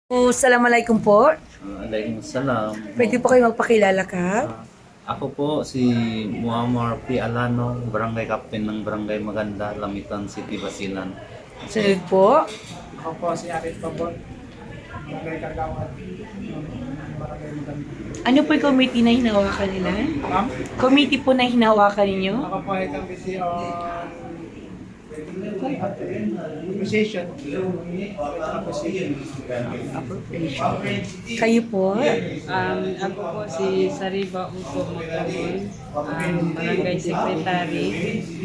Assalamualaikum po. Waalaikumsalam. Pwede po kayo magpakilala ka? Ako po si Muammar P. Alano, Barangay Captain ng Barangay Maganda, Lamitan City, Basilan. Sunod po. Ako po si Arif Pabon, Barangay Kagawad, Barangay Maganda. Ano po yung committee na hinawakan nila? Ma'am, Committee po na hinawakan ninyo? ako po ay committee on appreciation. Kayo po? Ako po si Sariba Upo Maglamon, Barangay Secretary.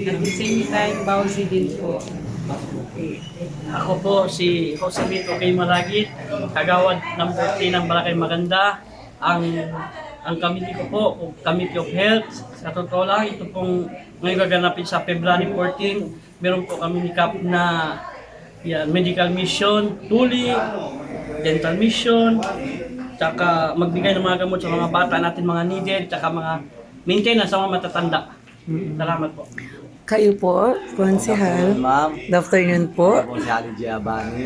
At the same time, Bausi din po. Ako po si Josemito Kay Malagit, Kagawad number 3 ng Barangay Maganda. Ang committee ko po, Committee of Health. Sa totoo lang, ito pong ngayon gaganapin sa February 14. Meron po kami ni Cap na medical mission, tuli, dental mission, tsaka magbigay ng mga gamot sa mga bata natin, mga needed, tsaka mga maintenance sa mga matatanda. Salamat po. Kayo po, konsehal. Ma'am, Good afternoon po. ako po si Ali Giabani.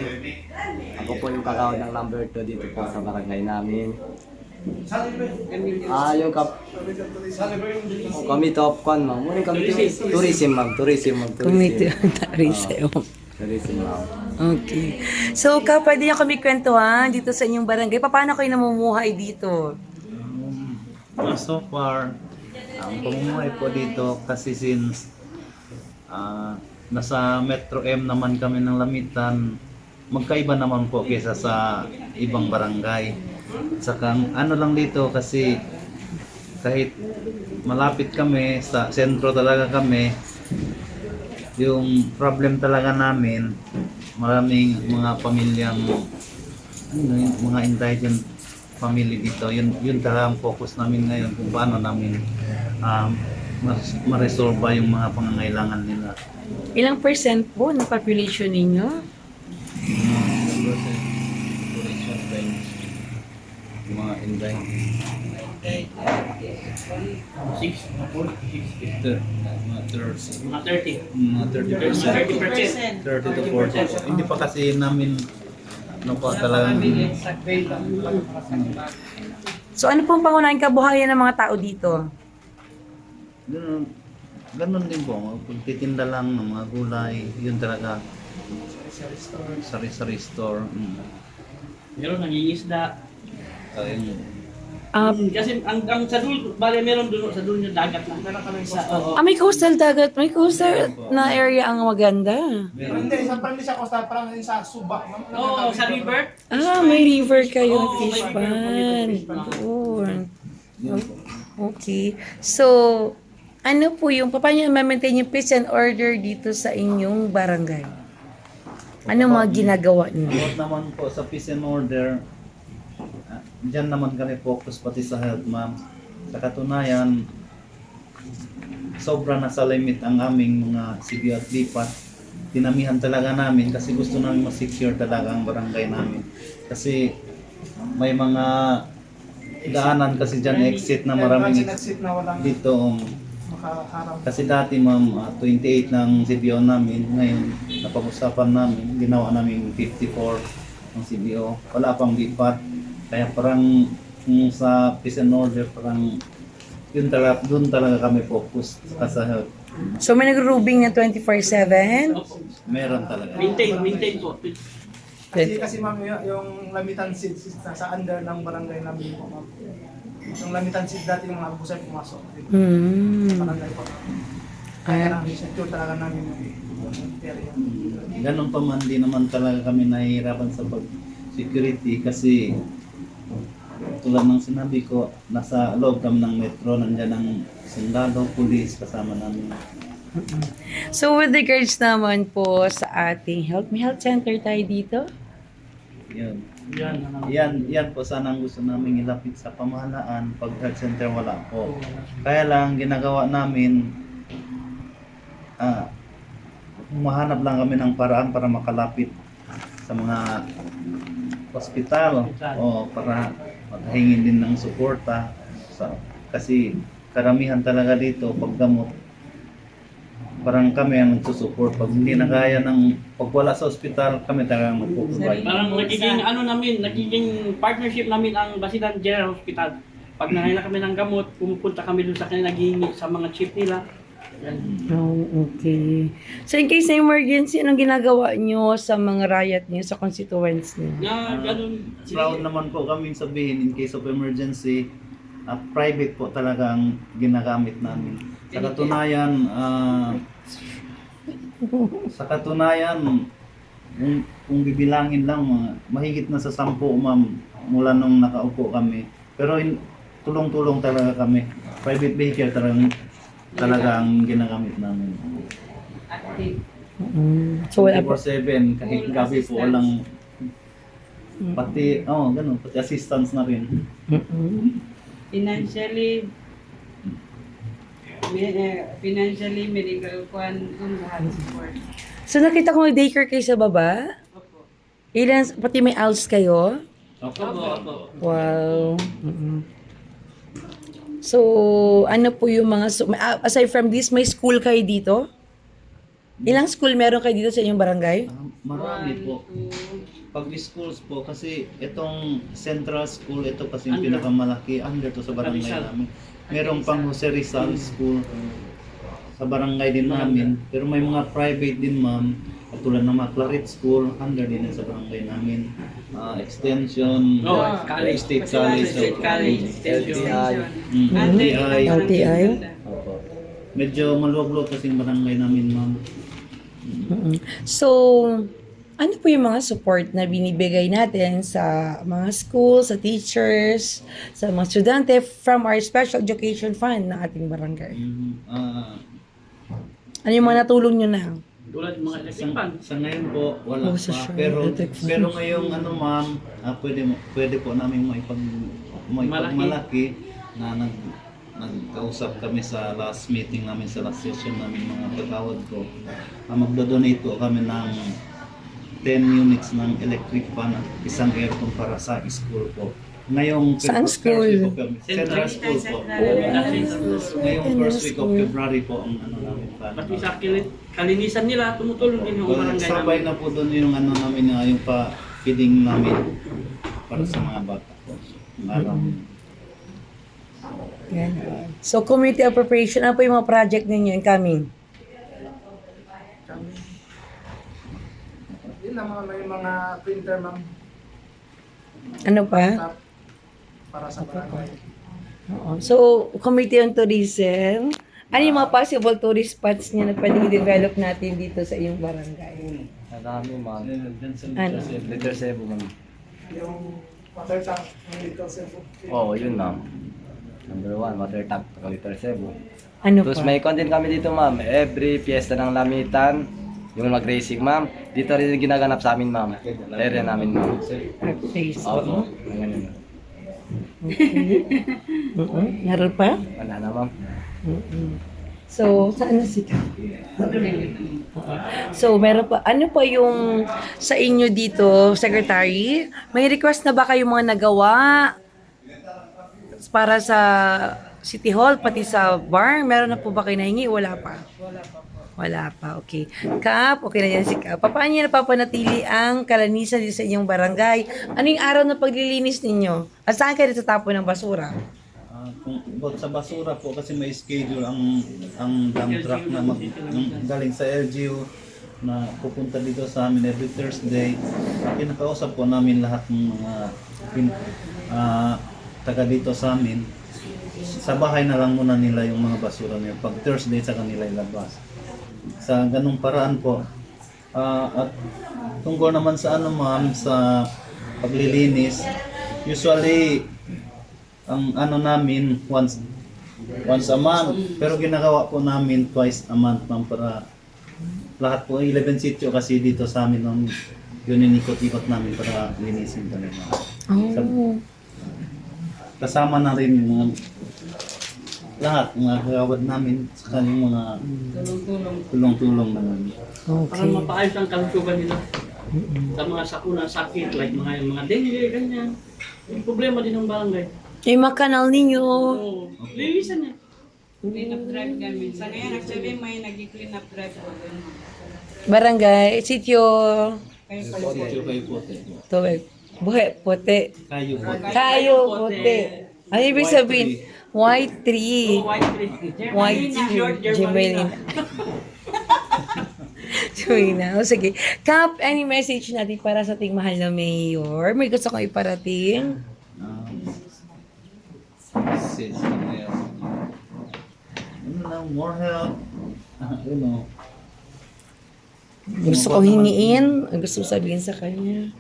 Ako po yung kakawad ng number 2 dito po sa barangay namin. Yung committee of con, ma'am. Muna kami tourism, ma'am. Tourism. Committee on tourism. Tourism, ma'am. Okay. So, pwede niyo kami kwentuhan dito sa inyong barangay. Paano kayo namumuhay dito? So far, ang pamumuhay po dito kasi since nasa Metro M naman kami ng Lamitan, magkaiba naman po kaysa sa ibang barangay. Saka ano lang dito kasi kahit malapit kami sa sentro talaga kami, yung problem talaga namin, maraming mga pamilyang mga indigent family dito. Yun talaga ang focus namin ngayon kung paano namin ma-resolve yung mga pangangailangan nila. Ilang percent po ng population ninyo? Mga indigent. 6, mga 30. Mga 30%. 30%. 30 to 40. Hindi pa kasi namin ano pa talagang So, ano pong pangunahing kabuhayan ng mga tao dito? ganun din po, pagtitinda lang ng mga gulay, yun talaga. Sari-sari store. Meron nangingisda. Yung Kasi ang sa dulo, bale meron dulo sa dulo yung dagat lang. Oo. May coastal dagat. May coastal na area ang maganda. Pero hindi, parang hindi siya coastal, parang sa Suba. Oo, sa river. May river kayo, Oo, fish may river pond. Doon. Okay. So, ano po yung, paano nyo ma-maintain yung peace and order dito sa inyong barangay? Ano mga ginagawa niyo? Bukod naman po sa peace and order, dyan naman kami focus pati sa health, ma'am. Sa katunayan, sobra na sa limit ang aming mga CBO at lipat. Tinamihan talaga namin kasi gusto namin ma-secure talaga ang barangay namin. Kasi may mga daanan kasi dyan exit na maraming exit na walang dito. makaharap. Kasi dati ma'am, 28 ng CBO namin. Ngayon, napag-usapan namin, ginawa namin 54 ng CBO. Wala pang lipat. Kaya parang sa peace and order, parang doon talaga kami focus sa health. So, may nag-rubing na 24/7? Meron talaga. Maintain po. Kasi ma'am, yung Lamitan Seeds sa under ng barangay namin po, ma'am. Yung Lamitan Seeds dati yung mga abusay pumasok. Barangay po. Kaya namin, secure talaga namin yung area. Ganun pa man, di naman talaga kami nahihirapan sa pag-security kasi tulad ng sinabi ko, nasa loob kami ng metro, nandyan ang sundalo, pulis, kasama namin. So, with regards naman po sa ating health, may health center tayo dito? Yun. Yan. Yan po sana ang gusto namin ilapit sa pamahalaan. Pag health center wala po. Kaya lang ginagawa namin, humahanap lang kami ng paraan para makalapit sa mga hospital o para maghingin din ng suporta kasi karamihan talaga dito paggamot parang kami ang nagsusupport. Pag hindi na kaya ng pagwala sa ospital, kami talagang magpo-provide. Parang nagiging partnership namin ang Basilan General Hospital. Pag nangailangan kami ng gamot, pumupunta kami doon sa kanila, naghihingi sa mga chief nila. Yan. Oh, okay. So in case na emergency, anong ginagawa nyo sa mga riot nyo sa constituents nyo? Na ganun. Proud naman po kami sabihin in case of emergency, private po talaga ang ginagamit namin. Sa katunayan, kung bibilangin lang, mahigit na sa 10 ma'am mula nung nakaupo kami. Pero tulong-tulong talaga kami. Private vehicle talaga ang ginagamit namin. So wala po. 24/7 kahit gabi po walang pati ganun, pati assistance na rin. Financially, medical kwan, ang lahat support. So nakita ko may daycare kayo sa baba? Opo. Ilan, pati may ALS kayo? Opo. Wow. So, ano po yung mga, aside from this, may school kayo dito? Ilang school meron kayo dito sa inyong barangay? Marami po. Pag schools po, kasi itong central school, ito kasi yung pinakamalaki, under to sa barangay namin. Merong pang Jose Rizal School sa barangay din namin. Pero may mga private din ma'am, katulad ng mga Claret School, under din sa barangay namin. Extension, College. State College, State College. LTI. LTI? Opo. Medyo maluwag-luwag kasi yung barangay namin ma'am. So, ano po yung mga support na binibigay natin sa mga schools, sa teachers, sa mga estudyante from our Special Education Fund ng ating barangay? Ano yung mga natulong nyo na? Tulad mga electric fan. Sa ngayon po, wala Oh, pa. sa sure. Pero Electric fan. pero ngayong ma'am, pwede po namin maipagmalaki na nagkausap kami sa last meeting namin, sa last session namin mga kagawad ko. Magdodonate po kami ng 10 units ng electric fan at isang aircon para sa school po. Ngayong Saan first school? week of Central School po. Ngayong first week of February po ang namin plan. Pati sa kalinisan nila, tumutulong din yung barangay Sabay namin. na po doon yung namin, yung pa-feeding namin para sa mga bata po. Yan. So, community appropriation, ano po yung mga project ninyo incoming? Yun lang may mga printer ma'am Ano pa? para sa barangay. Oo. So, Committee on Tourism, ano yung mga possible tourist spots niya na pwedeng i-develop natin dito sa iyong barangay? Marami, ma'am. Ano? Liter Cebu, ma'am. Yung water tank ng Little Cebu. Oo, yun, ma'am. Number 1, water tank, Liter Cebu. Ano Tapos pa? may content kami dito, ma'am. Every fiesta ng lamitan, yung mag-racing, ma'am. Dito rin ginaganap sa amin, ma'am. Area namin, ma'am. Facebook. Oo, ganyan. Meron pa? Wala na, ma'am. So, saan na si So, meron pa. Ano pa yung sa inyo dito, Secretary? May request na ba kayo mga nagawa para sa City Hall, pati sa bar? Meron na po ba kayo nahingi? Wala pa. Wala pa, okay. Kap, okay na yan si Kap. Paano niyo napapanatili ang kalinisan dito sa inyong barangay? Ano yung araw na paglilinis ninyo? At saan kayo tatapon ng basura? Kung sa basura po kasi may schedule ang dump truck na galing sa LGU na pupunta dito sa amin every Thursday. Kinakausap po namin lahat ng mga taga dito sa amin. Sa bahay na lang muna nila yung mga basura nila. Pag Thursday sa kanila ilabas. Sa ganung paraan po. At tungkol naman sa ma'am, sa paglilinis, usually ang namin once a month, pero ginagawa po namin twice a month ma'am, para lahat po 11 sitio kasi dito sa amin ng yun inikot-ikot namin para linisin talaga. Oh. Kasama na rin yung mga lahat, mga kagawad namin sa kanyang mga tulong-tulong naman. Para Okay. mapaayos ang kalusugan nila. Sa mga sakuna, sakit, like mga dengue, ganyan. Yung problema din ng barangay. Yung mga kanal ninyo, Oo, linisan niya. Clean up drive kami. Sa ngayon, actually, may nag-clean up drive po dun. Barangay, sitio, Kayo pa Sityo kayo po. tuwag, buhay, puti. Kayo po. Kayo, puti. Ano ibig sabihin? White tree. White tree. White tree. Germelina. Germelina. O sige. Kap, any message natin para sa ating mahal na mayor? May gusto kong iparating? Sis, ano lang, more help. You know. Gusto kong hingiin? Ang gusto kong sabihin sa kanya?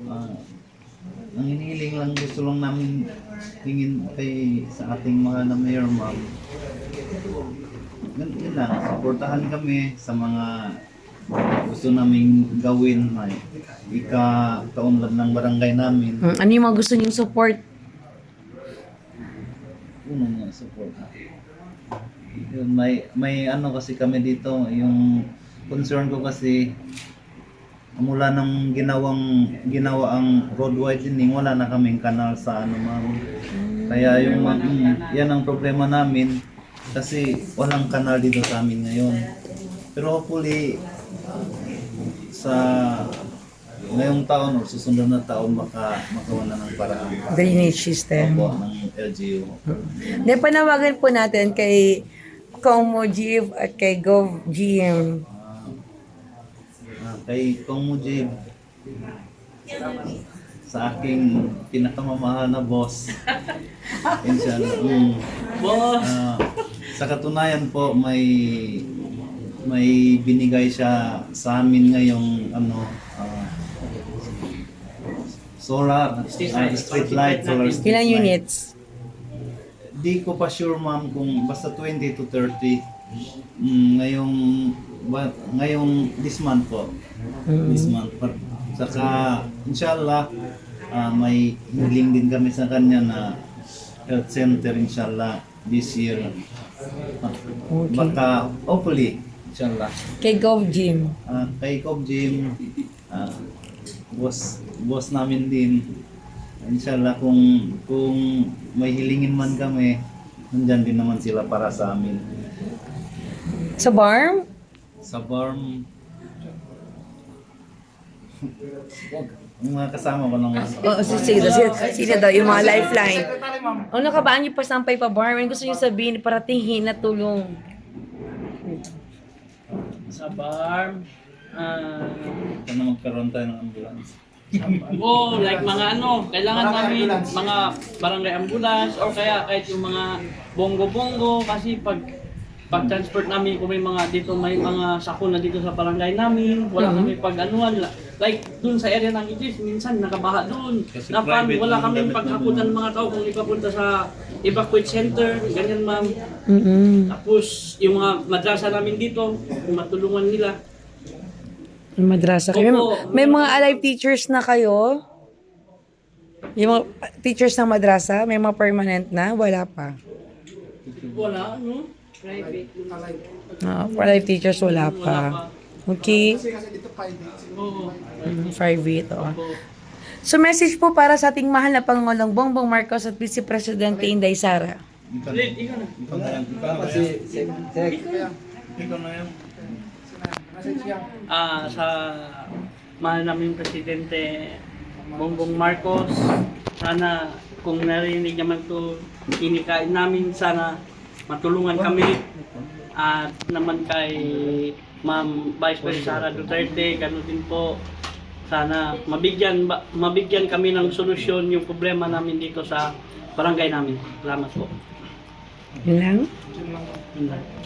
Ang hinihiling lang, gusto lang namin tingin kay sa ating mahal na mayor, ma'am. Ganun lang, supportahan kami sa mga gusto naming gawin, may ika-kaunlad ng barangay namin. Ano yung mga gusto niyong support? Uno nga, support. Yun, may ano kasi kami dito, yung concern ko kasi mula nang ginawa ang road widening, wala na kaming kanal sa ano, ma'am. Kaya yung yan ang problema namin kasi walang kanal dito sa amin ngayon. Pero hopefully sa ngayong taon o susunod na taon makawa na ng paraan. Drainage system. Opo, ng LGU. Then, panawagan po natin kay Kong Mujib at kay Gov GM. Kay Kong Mujib, sa aking pinakamamahal na boss. Inshallah. Boss! Sa katunayan po, may binigay siya sa amin ngayong solar, street light, solar street Ilang light. units? Di ko pa sure, ma'am, kung basta 20 to 30. Ngayong this month po. This month. Saka, inshallah, may hiling din kami sa kanya na health center, inshallah, this year. Baka, hopefully, inshallah. Kay Gov GM. Kay Cobb Jim, boss namin din. Inshallah, kung may hilingin man kami, nandyan din naman sila para sa amin. Sa barm? Sa farm, yung mga kasama ko naman. Oo, sino daw, yung mga lifeline. Secretary, ma'am. O nakabaan niyo pa sampay pa barm? Ano gusto niyo sabihin? Paratinghin na tulong. Sa farm. Kung na magkaroon tayo ng ambulance. Like mga kailangan namin mga barangay ambulance or kaya kahit yung mga bongo-bongo kasi pag-transport namin kung may mga dito may mga sakuna dito sa barangay namin, wala kami pag-anuan. Like dun sa area ng Idris, minsan nakabaha dun. Kasi Napan, private wala lang kami gamit paghakutan ng mga tao kung ipapunta sa evacuate center, ganyan ma'am. Tapos yung mga madrasa namin dito, kung matulungan nila. Madrasa kayo. Opo. May mga alive teachers na kayo? Yung mga teachers ng madrasa, may mga permanent na? Wala pa. Wala, Private. Alive teachers, wala Wala pa. Okay. Kasi dito 5 days. Oo. Private, So message po para sa ating mahal na Pangulong Bongbong Marcos at Vice Presidente Inday Sara. Ikaw na yan. Ikaw na yan. Message yan. Sa mahal namin Presidente Bongbong Marcos, sana kung narinig naman to kinikain namin, sana matulungan kami at naman kay Ma'am Vice President Sara Duterte, gano'n din po. Sana mabigyan kami ng solusyon yung problema namin dito sa barangay namin. Salamat po. Yun lang? Yun lang.